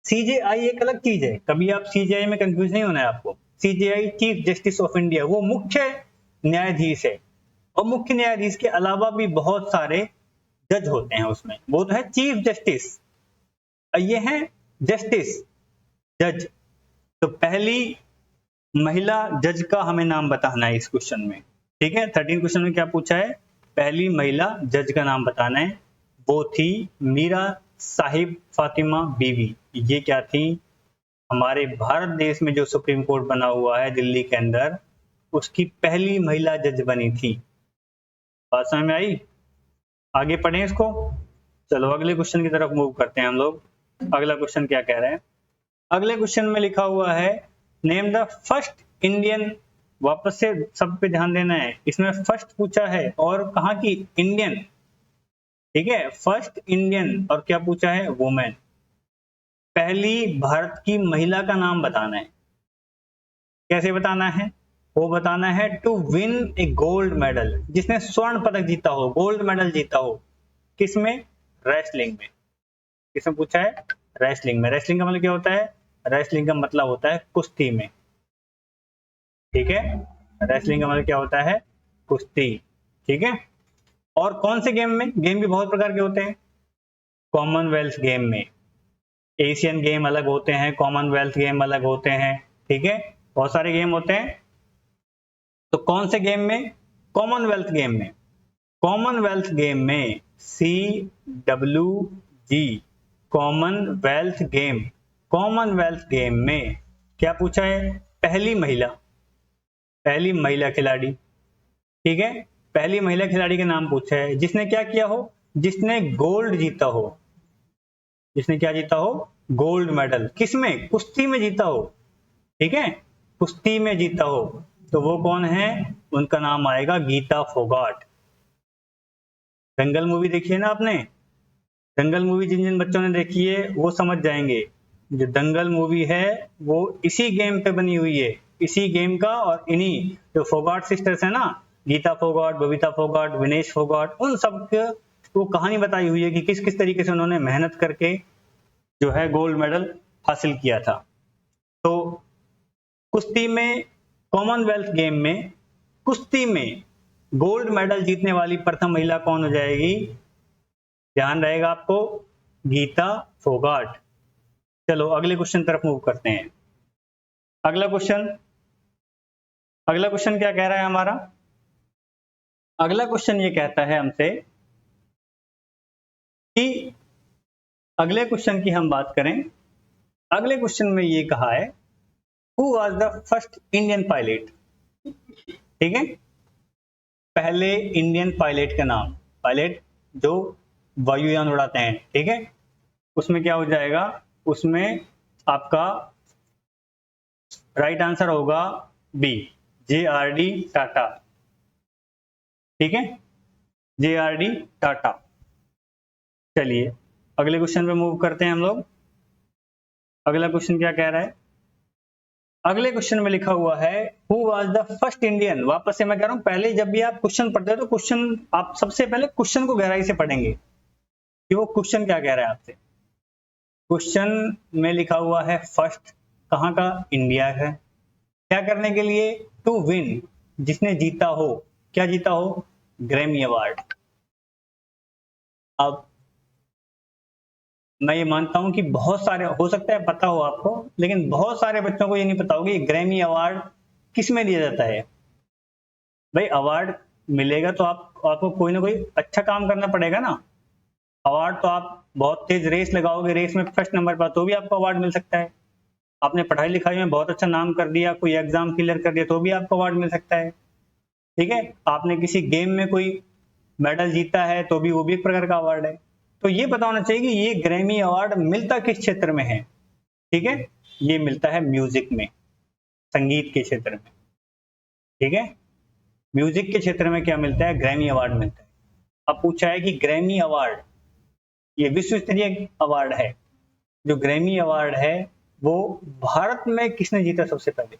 सीजेआई एक अलग चीज है, कभी आप सीजेआई में कंफ्यूज नहीं होना है आपको। CJI chief justice of India, वो मुख्य न्यायाधीश है, और मुख्य न्यायाधीश के अलावा भी बहुत सारे जज होते हैं उसमें, वो तो है चीफ जस्टिस, ये है जस्टिस, जज। तो पहली महिला जज का हमें नाम बताना है इस क्वेश्चन में। ठीक है, 13 क्वेश्चन में क्या पूछा है? पहली महिला जज का नाम बताना है। वो थी मीरा साहिब फातिमा बीवी। ये क्या थी? हमारे भारत देश में जो सुप्रीम कोर्ट बना हुआ है दिल्ली के अंदर, उसकी पहली महिला जज बनी थी। बात समझ में आई? आगे पढ़ें इसको। चलो अगले क्वेश्चन की तरफ मूव करते हैं हम लोग। अगला क्वेश्चन क्या कह रहे हैं? अगले क्वेश्चन में लिखा हुआ है नेम द फर्स्ट इंडियन, वापस से सब पे ध्यान देना है, इसमें फर्स्ट पूछा है और कहाँ की? इंडियन। ठीक है, फर्स्ट इंडियन, और क्या पूछा है? वुमेन। पहली भारत की महिला का नाम बताना है। कैसे बताना है? वो बताना है to win a gold medal, जिसने स्वर्ण पदक जीता हो, गोल्ड मेडल जीता हो। किसमें? रेसलिंग में। किसमें पूछा है? रेसलिंग में। रेसलिंग का मतलब क्या होता है? रेसलिंग का मतलब होता है कुश्ती में। ठीक है, रेसलिंग का मतलब क्या होता है? कुश्ती। ठीक है, और कौन से गेम में? गेम भी बहुत प्रकार के होते हैं। कॉमनवेल्थ गेम में, एशियन गेम अलग होते हैं, कॉमनवेल्थ गेम अलग होते हैं। ठीक है, बहुत सारे गेम होते हैं। तो कौन से गेम में? कॉमनवेल्थ गेम में। कॉमनवेल्थ गेम में CWG, Commonwealth game. Commonwealth game में क्या पूछा है? पहली महिला, पहली महिला खिलाड़ी। ठीक है, पहली महिला खिलाड़ी का नाम पूछा है जिसने क्या किया हो? जिसने गोल्ड जीता हो। जिसने क्या जीता हो? Gold medal. किसमें? कुश्ती में जीता हो। ठीक है, कुश्ती में जीता हो, तो वो कौन है? उनका नाम आएगा गीता फोगाट। दंगल मूवी देखी है ना आपने? दंगल मूवी जिन जिन बच्चों ने देखी है वो समझ जाएंगे, जो दंगल मूवी है वो इसी गेम पे बनी हुई है, इसी गेम का, और इन्हीं जो फोगाट सिस्टर्स है ना, गीता फोगाट, बबीता फोगाट, विनेश फोगाट, उन सब वो कहानी बताई हुई है कि किस किस तरीके से उन्होंने मेहनत करके जो है गोल्ड मेडल हासिल किया था। तो कुश्ती में, कॉमनवेल्थ गेम में कुश्ती में गोल्ड मेडल जीतने वाली प्रथम महिला कौन हो जाएगी? ध्यान रहेगा आपको, गीता फोगाट। चलो अगले क्वेश्चन तरफ मूव करते हैं। अगला क्वेश्चन, अगला क्वेश्चन क्या कह रहा है हमारा? अगला क्वेश्चन ये कहता है हमसे कि अगले क्वेश्चन की हम बात करें, अगले क्वेश्चन में ये कहा है who was the first Indian pilot. ठीक है, पहले इंडियन पायलट का नाम, पायलट जो वायुयान उड़ाते हैं। ठीक है, उसमें क्या हो जाएगा? उसमें आपका राइट आंसर होगा बी, JRD टाटा। ठीक है, JRD टाटा। चलिए अगले क्वेश्चन पे मूव करते हैं हम लोग। अगला क्वेश्चन क्या कह रहा है? अगले क्वेश्चन में लिखा हुआ है who was the first Indian. वापस से मैं कह रहा हूं, पहले जब भी आप क्वेश्चन पढ़ते हो तो क्वेश्चन आप सबसे पहले क्वेश्चन को गहराई से पढ़ेंगे कि वो क्वेश्चन क्या कह रहा है आपसे। क्वेश्चन में लिखा हुआ है फर्स्ट, कहाँ का? इंडिया है। क्या करने के लिए? टू विन, जिसने जीता हो। क्या जीता हो? Grammy award. अब मैं ये मानता हूं कि बहुत सारे, हो सकता है पता हो आपको, लेकिन बहुत सारे बच्चों को ये नहीं पता होगा कि ग्रैमी अवार्ड किस में दिया जाता है। भाई अवार्ड मिलेगा तो आपको कोई ना कोई अच्छा काम करना पड़ेगा ना। अवार्ड तो आप बहुत तेज रेस लगाओगे, रेस में फर्स्ट नंबर पर तो भी आपको अवार्ड मिल सकता है। आपने पढ़ाई लिखाई में बहुत अच्छा नाम कर दिया, कोई एग्जाम क्लियर कर दिया तो भी आपको अवार्ड मिल सकता है। ठीक है, आपने किसी गेम में कोई मेडल जीता है तो भी वो भी एक प्रकार का अवार्ड है। तो ये पता होना चाहिए कि ये ग्रैमी अवार्ड मिलता किस क्षेत्र में है। ठीक है, ये मिलता है म्यूजिक में, संगीत के क्षेत्र में। ठीक है, म्यूजिक के क्षेत्र में क्या मिलता है, ग्रैमी अवार्ड मिलता है। अब पूछा है कि ग्रैमी अवार्ड ये विश्व स्तरीय अवार्ड है। जो ग्रैमी अवार्ड है वो भारत में किसने जीता सबसे पहले,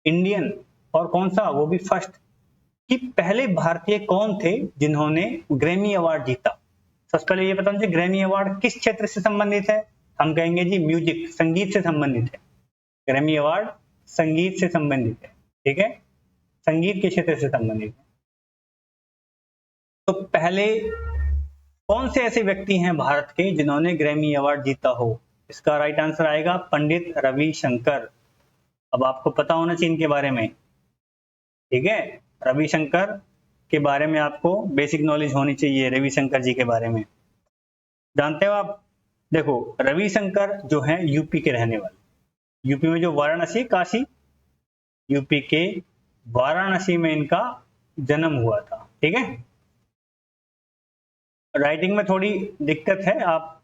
इंडियन, और कौन सा, वो भी फर्स्ट, कि पहले भारतीय कौन थे जिन्होंने ग्रैमी अवार्ड जीता। सबसे पहले ये पता होना चाहिए ग्रैमी अवार्ड किस क्षेत्र से संबंधित है। हम कहेंगे जी म्यूजिक, संगीत से संबंधित है। ग्रैमी अवार्ड संगीत से संबंधित है। ठीक है, संगीत के क्षेत्र से संबंधित है। तो पहले कौन से ऐसे व्यक्ति हैं भारत के जिन्होंने ग्रैमी अवार्ड जीता हो। इसका राइट आंसर आएगा पंडित रविशंकर। अब आपको पता होना चाहिए इनके बारे में। ठीक है, रविशंकर के बारे में आपको बेसिक नॉलेज होनी चाहिए, रविशंकर जी के बारे में। जानते हो आप, देखो रविशंकर जो है यूपी के रहने वाले, यूपी में जो वाराणसी, काशी, यूपी के वाराणसी में इनका जन्म हुआ था। ठीक है, राइटिंग में थोड़ी दिक्कत है, आप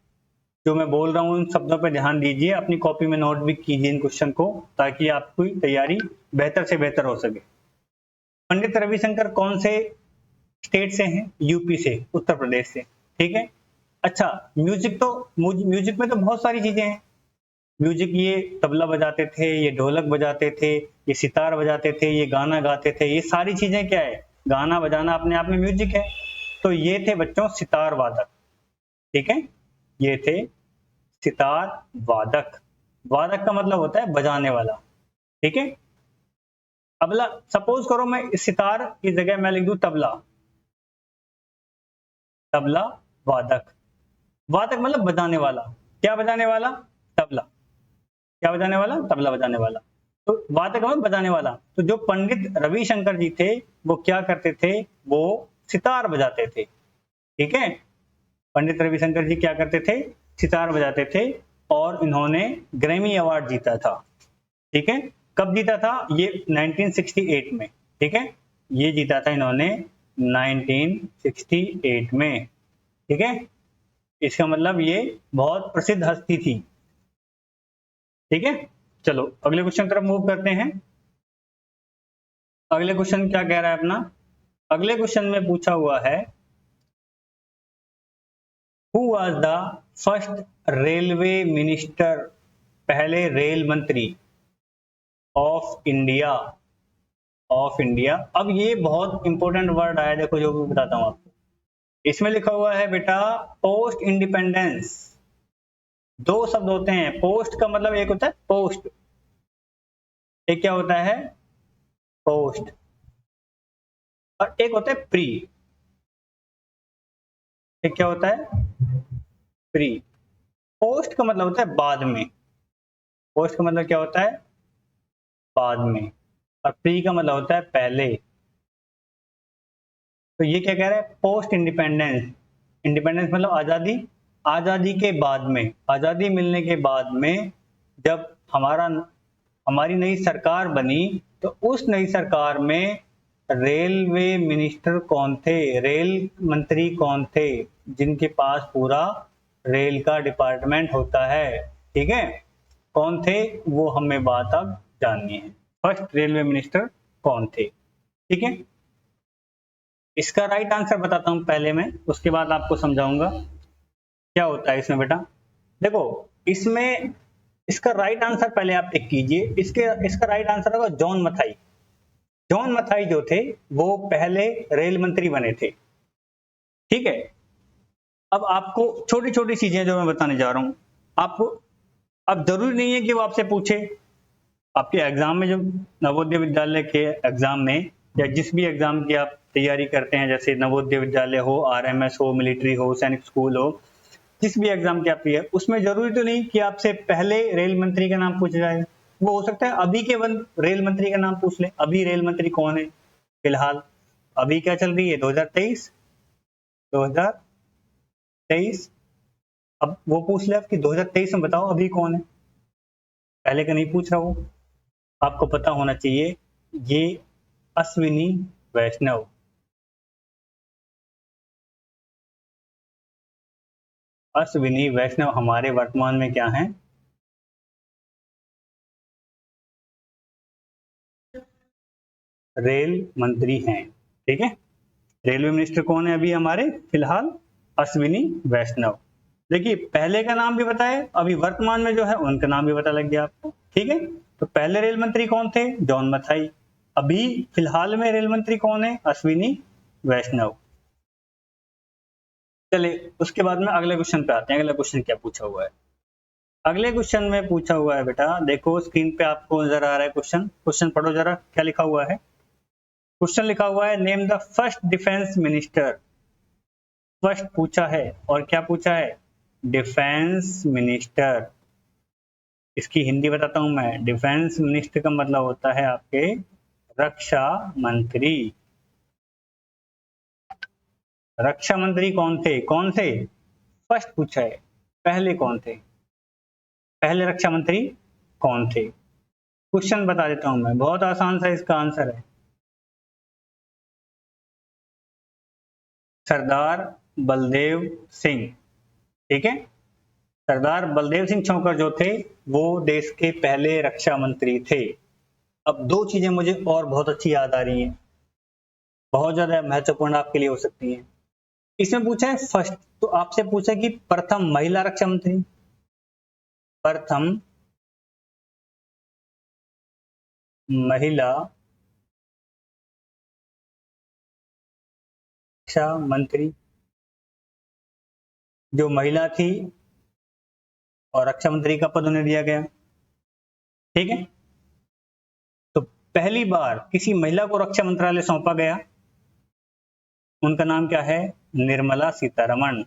जो मैं बोल रहा हूँ उन शब्दों पर ध्यान दीजिए, अपनी कॉपी में नोट भी कीजिए इन क्वेश्चन को, ताकि आपकी तैयारी बेहतर से बेहतर हो सके। पंडित रविशंकर कौन से स्टेट से हैं, यूपी से, उत्तर प्रदेश से। ठीक है, अच्छा म्यूजिक में तो बहुत सारी चीजें हैं। म्यूजिक, ये तबला बजाते थे, ये ढोलक बजाते थे, ये सितार बजाते थे, ये गाना गाते थे, ये सारी चीजें क्या है, गाना बजाना अपने आप में म्यूजिक है। तो ये थे बच्चों सितार वादक। ठीक है, ये थे सितार वादक। वादक का मतलब होता है बजाने वाला। ठीक है, तबला, सपोज करो मैं सितार की जगह मैं लिख दूं तबला, तबला वादक। वादक मतलब बजाने वाला। क्या बजाने वाला, तबला। क्या बजाने वाला, तबला बजाने वाला। तो वादक मतलब बजाने वाला। तो जो पंडित रविशंकर जी थे वो क्या करते थे, वो सितार बजाते थे। ठीक है, पंडित रविशंकर जी क्या करते थे, सितार बजाते थे, और इन्होंने ग्रैमी अवार्ड जीता था। ठीक है, कब जीता था, ये 1968 में। ठीक है, ये जीता था इन्होंने 1968 में। ठीक है, इसका मतलब ये बहुत प्रसिद्ध हस्ती थी। ठीक है, चलो अगले क्वेश्चन तरफ मूव करते हैं। अगले क्वेश्चन क्या कह रहा है अपना, अगले क्वेश्चन में पूछा हुआ है, who was the first railway minister, पहले रेल मंत्री ऑफ इंडिया, ऑफ इंडिया। अब ये बहुत इंपॉर्टेंट वर्ड आया, देखो जो भी बताता हूं आपको। इसमें लिखा हुआ है बेटा पोस्ट इंडिपेंडेंस। दो शब्द होते हैं, पोस्ट का मतलब एक होता है पोस्ट, एक क्या होता है पोस्ट, और एक होता है प्री। एक क्या होता है प्री। पोस्ट का मतलब होता है बाद में, पोस्ट का मतलब क्या होता है बाद में, और प्री का मतलब होता है पहले। तो ये क्या कह रहा है, पोस्ट इंडिपेंडेंस। इंडिपेंडेंस मतलब आजादी, आजादी के बाद में, आजादी मिलने के बाद में जब हमारी नई सरकार बनी, तो उस नई सरकार में रेलवे मिनिस्टर कौन थे, रेल मंत्री कौन थे, जिनके पास पूरा रेल का डिपार्टमेंट होता है। ठीक है, कौन थे वो हमें बात अब जाननी है, फर्स्ट रेलवे मिनिस्टर कौन थे। ठीक है, इसका राइट आंसर बताता हूं पहले मैं, उसके बाद आपको समझाऊंगा क्या होता है इसमें बेटा। देखो इसमें इसका राइट आंसर पहले आप टिक कीजिए, इसका राइट आंसर होगा जॉन मथाई। जॉन मथाई जो थे वो पहले रेल मंत्री बने थे। ठीक है, अब आपको छोटी छोटी चीजें जो मैं बताने जा रहा हूं आपको, अब जरूरी नहीं है कि वो आपसे पूछे, आपके एग्जाम में, जो नवोदय विद्यालय के एग्जाम में या जिस भी एग्जाम की आप तैयारी करते हैं, जैसे नवोदय विद्यालय हो, आरएमएस हो, मिलिट्री हो, सैनिक स्कूल हो, जिस भी एग्जाम की आप तैयारी, उसमें जरूरी तो नहीं कि आपसे पहले रेल मंत्री का नाम पूछा जाएगा। वो हो सकता है अभी के रेल मंत्री का नाम पूछ ले, अभी रेल मंत्री कौन है फिलहाल, अभी क्या चल रही है 2023, 2023, अब वो पूछ ले आपकी 2023 में बताओ अभी कौन है, पहले का नहीं पूछ रहा वो। आपको पता होना चाहिए ये अश्विनी वैष्णव, अश्विनी वैष्णव हमारे वर्तमान में क्या हैं, रेल मंत्री हैं। ठीक है, रेलवे मिनिस्टर कौन है अभी हमारे फिलहाल, अश्विनी वैष्णव। देखिए पहले का नाम भी बताए, अभी वर्तमान में जो है उनका नाम भी पता लग गया आपको। ठीक है, तो पहले रेल मंत्री कौन थे, जॉन मथाई, अभी फिलहाल में रेल मंत्री कौन है, अश्विनी वैष्णव। चले उसके बाद में अगले क्वेश्चन पे आते हैं। अगला क्वेश्चन क्या पूछा हुआ है, अगले क्वेश्चन में पूछा हुआ है बेटा, देखो स्क्रीन पे आपको नजर आ रहा है क्वेश्चन, क्वेश्चन पढ़ो जरा क्या लिखा हुआ है। क्वेश्चन लिखा हुआ है name the first defence minister, first पूछा है और क्या पूछा है, डिफेंस मिनिस्टर। इसकी हिंदी बताता हूं मैं, डिफेंस मिनिस्टर का मतलब होता है आपके रक्षा मंत्री। रक्षा मंत्री कौन थे, कौन थे, फर्स्ट पूछा है, पहले कौन थे, पहले रक्षा मंत्री कौन थे। क्वेश्चन बता देता हूं मैं, बहुत आसान सा इसका आंसर है, सरदार बलदेव सिंह। ठीक है, सरदार बलदेव सिंह छोकर जो थे वो देश के पहले रक्षा मंत्री थे। अब दो चीजें मुझे और बहुत अच्छी याद आ रही हैं, बहुत ज्यादा महत्वपूर्ण आपके लिए हो सकती हैं। इसमें पूछा है फर्स्ट, तो आपसे पूछा कि प्रथम महिला रक्षा मंत्री, प्रथम महिला रक्षा मंत्री, जो महिला थी और रक्षा मंत्री का पद उन्हें दिया गया। ठीक है, तो पहली बार किसी महिला को रक्षा मंत्रालय सौंपा गया, उनका नाम क्या है, निर्मला सीतारमण,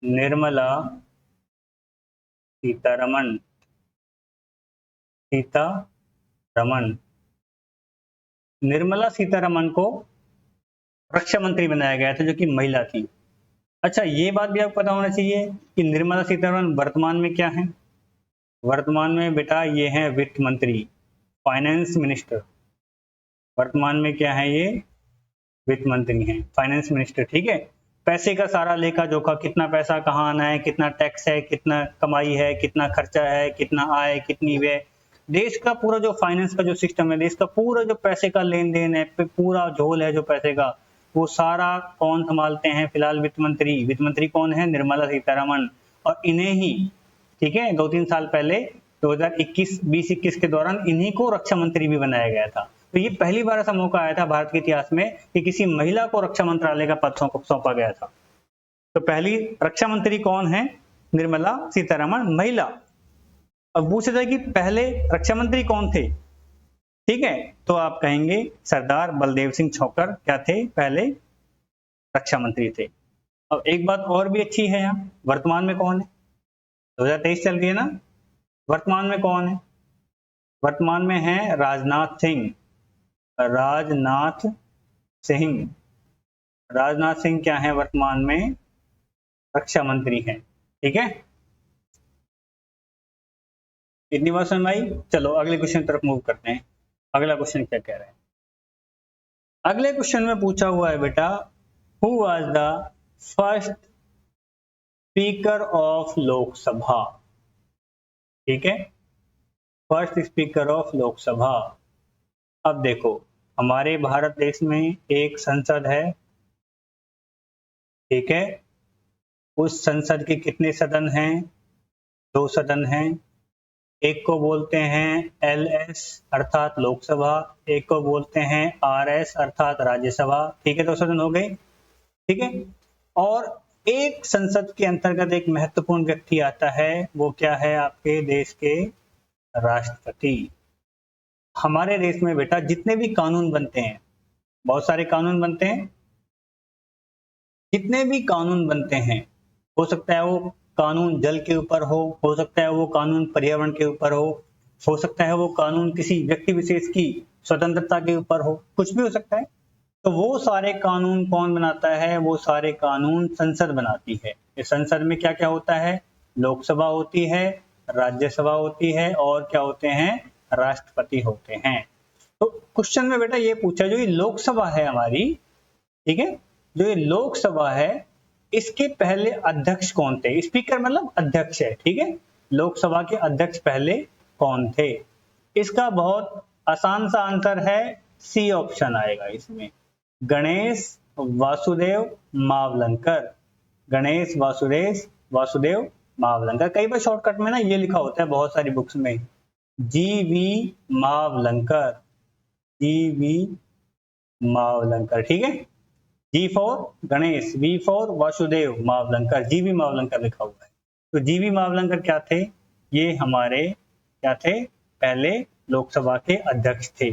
निर्मला सीतारमण, सीतारमण, निर्मला सीतारमण को रक्षा मंत्री बनाया गया था जो कि महिला थी। अच्छा ये बात भी आपको पता होना चाहिए कि निर्मला सीतारमण वर्तमान में क्या है, वर्तमान में बेटा ये है वित्त मंत्री, फाइनेंस मिनिस्टर, वर्तमान में क्या है ये, वित्त मंत्री हैं, फाइनेंस मिनिस्टर। ठीक है, पैसे का सारा लेखा जोखा, कितना पैसा कहाँ आना है, कितना टैक्स है, कितना कमाई है, कितना खर्चा है, कितना आय, कितनी व्यय, देश का पूरा जो फाइनेंस का जो सिस्टम है, देश का पूरा जो पैसे का लेन देन है, पूरा झोल है जो पैसे का, वो सारा कौन संभालते हैं फिलहाल, वित्त मंत्री। वित्त मंत्री कौन है, निर्मला सीतारमण। और इन्हें ही, ठीक है, 2-3 साल पहले 2021 के दौरान इन्हीं को रक्षा मंत्री भी बनाया गया था। तो ये पहली बार ऐसा मौका आया था भारत के इतिहास में कि किसी महिला को रक्षा मंत्रालय का पद सौंपा गया था। तो पहली रक्षा मंत्री कौन है, निर्मला सीतारमण, महिला। अब पूछा जाए कि पहले रक्षा मंत्री कौन थे, ठीक है, तो आप कहेंगे सरदार बलदेव सिंह छोकर क्या थे, पहले रक्षा मंत्री थे। अब एक बात और भी अच्छी है, यहाँ वर्तमान में कौन है, 2023 चल रही है ना, वर्तमान में कौन है, वर्तमान में है राजनाथ सिंह, राजनाथ सिंह, राजनाथ सिंह क्या है वर्तमान में, रक्षा मंत्री हैं। ठीक है, इतनी बात समझ आई। चलो अगले क्वेश्चन की तरफ मूव करते हैं। अगला क्वेश्चन क्या कह रहा है, अगले क्वेश्चन में पूछा हुआ है बेटा, who was the first speaker of Lok Sabha. ठीक है, फर्स्ट स्पीकर ऑफ लोकसभा। अब देखो हमारे भारत देश में एक संसद है, ठीक है, उस संसद के कितने सदन हैं, 2 सदन हैं, एक को बोलते हैं LS अर्थात लोकसभा, एक को बोलते हैं RS अर्थात राज्यसभा। ठीक है, 2 सदन हो गए। ठीक है, और एक संसद के अंतर्गत एक महत्वपूर्ण व्यक्ति आता है, वो क्या है, आपके देश के राष्ट्रपति। हमारे देश में बेटा जितने भी कानून बनते हैं, बहुत सारे कानून बनते हैं, जितने भी कानून बनते हैं, हो सकता है वो कानून जल के ऊपर हो सकता है वो कानून पर्यावरण के ऊपर हो सकता है वो कानून किसी व्यक्ति विशेष की स्वतंत्रता के ऊपर हो, कुछ भी हो सकता है। तो वो सारे कानून कौन बनाता है? वो सारे कानून संसद बनाती है। इस संसद में क्या क्या होता है? लोकसभा होती है, राज्यसभा होती है और क्या होते हैं? राष्ट्रपति होते हैं। तो क्वेश्चन में बेटा ये पूछा, जो ये लोकसभा है हमारी, ठीक है, जो ये लोकसभा है इसके पहले अध्यक्ष कौन थे? स्पीकर मतलब अध्यक्ष है, ठीक है। लोकसभा के अध्यक्ष पहले कौन थे? इसका बहुत आसान सा आंसर है, सी ऑप्शन आएगा इसमें, गणेश वासुदेव मावलंकर। गणेश वासुदेव मावलंकर। कई बार शॉर्टकट में ना ये लिखा होता है बहुत सारी बुक्स में, जी.वी. मावलंकर, जी.वी. मावलंकर, ठीक है। G for Ganesh, V for Vasudev Mavalankar, G V. Mavalankar लिखा हुआ है। तो जी.वी. मावलंकर क्या थे? ये हमारे क्या थे? पहले लोकसभा के अध्यक्ष थे।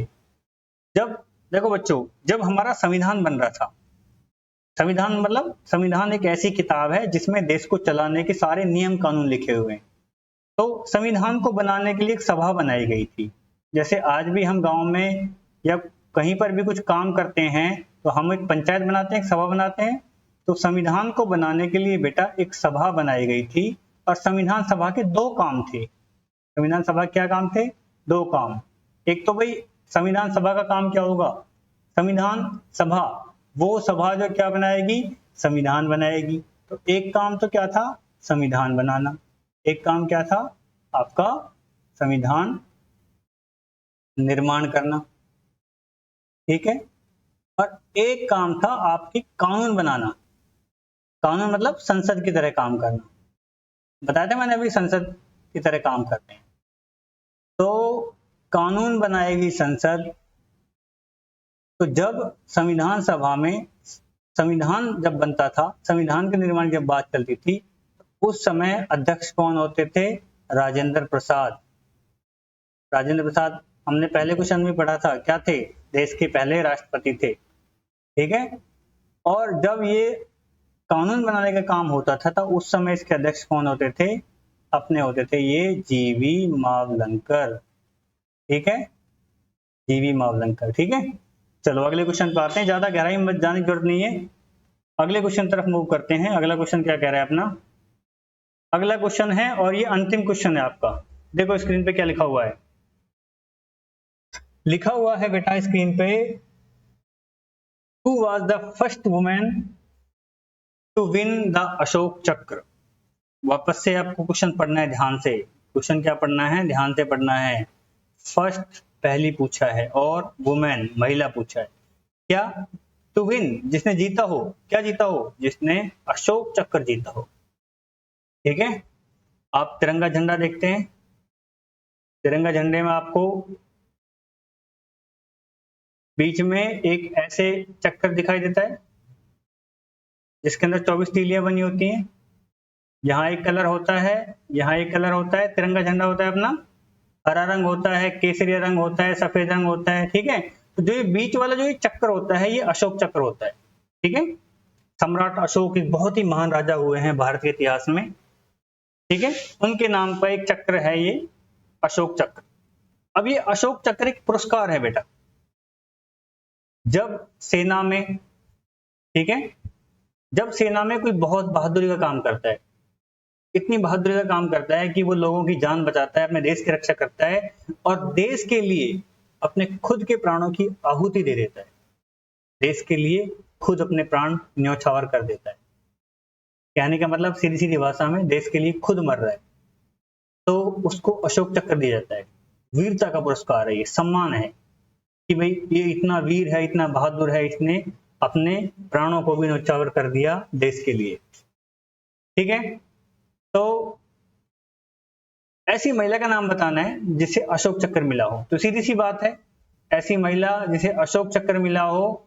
जब देखो बच्चों, जब हमारा संविधान बन रहा था, संविधान मतलब संविधान एक ऐसी किताब है जिसमें देश को चलाने के सारे नियम कानून लिखे हुए हैं। तो संविधान को बनाने के लिए एक सभा बनाई गई थी। जैसे आज भी हम गांव में या कहीं पर भी कुछ काम करते हैं तो हम एक पंचायत बनाते हैं, एक सभा बनाते हैं। तो संविधान को बनाने के लिए बेटा एक सभा बनाई गई थी और संविधान सभा के दो काम थे। संविधान सभा क्या काम थे? दो काम। एक तो भाई संविधान सभा का काम क्या होगा? संविधान सभा, वो सभा जो क्या बनाएगी? संविधान बनाएगी। तो एक काम तो क्या था? संविधान बनाना। एक काम क्या था? आपका संविधान निर्माण करना, ठीक है। और एक काम था आपकी कानून बनाना। कानून मतलब संसद की तरह काम करना। बताया था मैंने अभी, संसद की तरह काम करते हैं। तो कानून बनाएगी संसद। तो जब संविधान सभा में संविधान जब बनता था, संविधान के निर्माण की जब बात चलती थी, उस समय अध्यक्ष कौन होते थे? राजेंद्र प्रसाद। राजेंद्र प्रसाद हमने पहले क्वेश्चन में पढ़ा था, क्या थे? देश के पहले राष्ट्रपति थे, ठीक है। और जब ये कानून बनाने का काम होता था तो उस समय इसके अध्यक्ष कौन होते थे? अपने होते थे ये जी.वी. मावलंकर, ठीक है, जी.वी. मावलंकर, ठीक है। चलो अगले क्वेश्चन पर आते हैं, ज्यादा गहराई में जाने की जरूरत नहीं है, अगले क्वेश्चन तरफ मूव करते हैं। अगला क्वेश्चन क्या कह रहा है अपना? अगला क्वेश्चन है और ये अंतिम क्वेश्चन है आपका। देखो स्क्रीन पे क्या लिखा हुआ है, लिखा हुआ है बेटा स्क्रीन पे, who was the first women to win the Ashok Chakra. वापस से आपको क्वेश्चन पढ़ना है ध्यान से। क्वेश्चन क्या पढ़ना है? ध्यान से पढ़ना है। फर्स्ट पहली पूछा है और वुमेन महिला पूछा है। क्या? टू विन, जिसने जीता हो। क्या जीता हो? जिसने अशोक चक्र जीता हो, ठीक है। आप तिरंगा झंडा देखते हैं, तिरंगा झंडे में आपको बीच में एक ऐसे चक्कर दिखाई देता है जिसके अंदर 24 तीलियां बनी होती हैं। यहाँ एक कलर होता है, यहाँ एक कलर होता है, तिरंगा झंडा होता है अपना, हरा रंग होता है, केसरिया रंग होता है, सफेद रंग होता है, ठीक है। तो जो ये बीच वाला जो ये चक्कर होता है ये अशोक चक्र होता है, ठीक है। सम्राट अशोक एक बहुत ही महान राजा हुए हैं भारत के इतिहास में, ठीक है। उनके नाम पर एक चक्र है ये अशोक चक्र। अब ये अशोक चक्र एक पुरस्कार है बेटा। जब सेना में, ठीक है, जब सेना में कोई बहुत बहादुरी का काम करता है, इतनी बहादुरी का काम करता है कि वो लोगों की जान बचाता है, अपने देश की रक्षा करता है और देश के लिए अपने खुद के प्राणों की आहुति दे देता है, देश के लिए खुद अपने प्राण न्यौछावर कर देता है। कहने का मतलब सीधी सीधी भाषा में देश के लिए खुद मर रहा है, तो उसको अशोक चक्र दिया जाता है। वीरता का पुरस्कार है, ये सम्मान है कि भाई ये इतना वीर है, इतना बहादुर है, इसने अपने प्राणों को भी न्यौछावर कर दिया देश के लिए, ठीक है। तो ऐसी महिला का नाम बताना है जिसे अशोक चक्र मिला हो। तो सीधी सी बात है, ऐसी महिला जिसे अशोक चक्र मिला हो,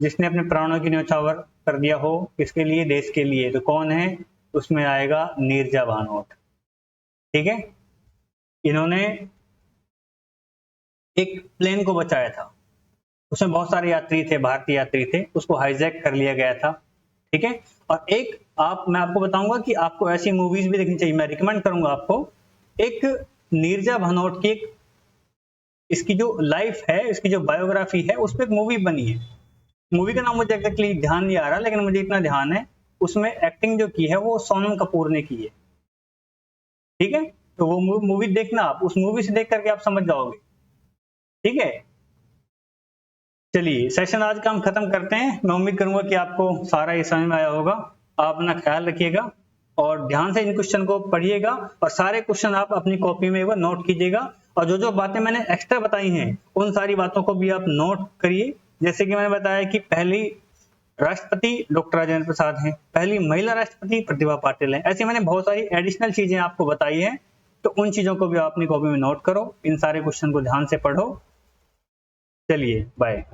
जिसने अपने प्राणों की न्यौछावर कर दिया हो, किसके लिए? देश के लिए। तो कौन है? उसमें आएगा नीरजा भानोट, ठीक है। इन्होंने एक प्लेन को बचाया था, उसमें बहुत सारे यात्री थे, भारतीय यात्री थे, उसको हाईजैक कर लिया गया था, ठीक है। और एक मैं आपको बताऊंगा कि आपको ऐसी मूवीज भी देखनी चाहिए, मैं रिकमेंड करूंगा आपको। एक नीरजा भनोट की इसकी जो लाइफ है, इसकी जो बायोग्राफी है, उस पर एक मूवी बनी है। मूवी का नाम मुझे एग्जैक्टली ध्यान नहीं आ रहा, लेकिन मुझे इतना ध्यान है उसमें एक्टिंग जो की है वो सोनम कपूर ने की है, ठीक है। तो वो मूवी देखना, आप उस मूवी से देख करके आप समझ जाओगे, ठीक है। चलिए सेशन आज का हम खत्म करते हैं। मैं उम्मीद करूंगा कि आपको सारा ये समझ में आया होगा। आप अपना ख्याल रखिएगा और ध्यान से इन क्वेश्चन को पढ़िएगा, और सारे क्वेश्चन आप अपनी कॉपी में एक बार नोट कीजिएगा। और जो जो बातें मैंने एक्स्ट्रा बताई हैं उन सारी बातों को भी आप नोट करिए। जैसे कि मैंने बताया कि पहली राष्ट्रपति डॉक्टर राजेंद्र प्रसाद हैं, पहली महिला राष्ट्रपति प्रतिभा पाटिल है। ऐसी मैंने बहुत सारी एडिशनल चीजें आपको बताई हैं, तो उन चीजों को भी आप अपनी कॉपी में नोट करो, इन सारे क्वेश्चन को ध्यान से पढ़ो। चलिए बाय।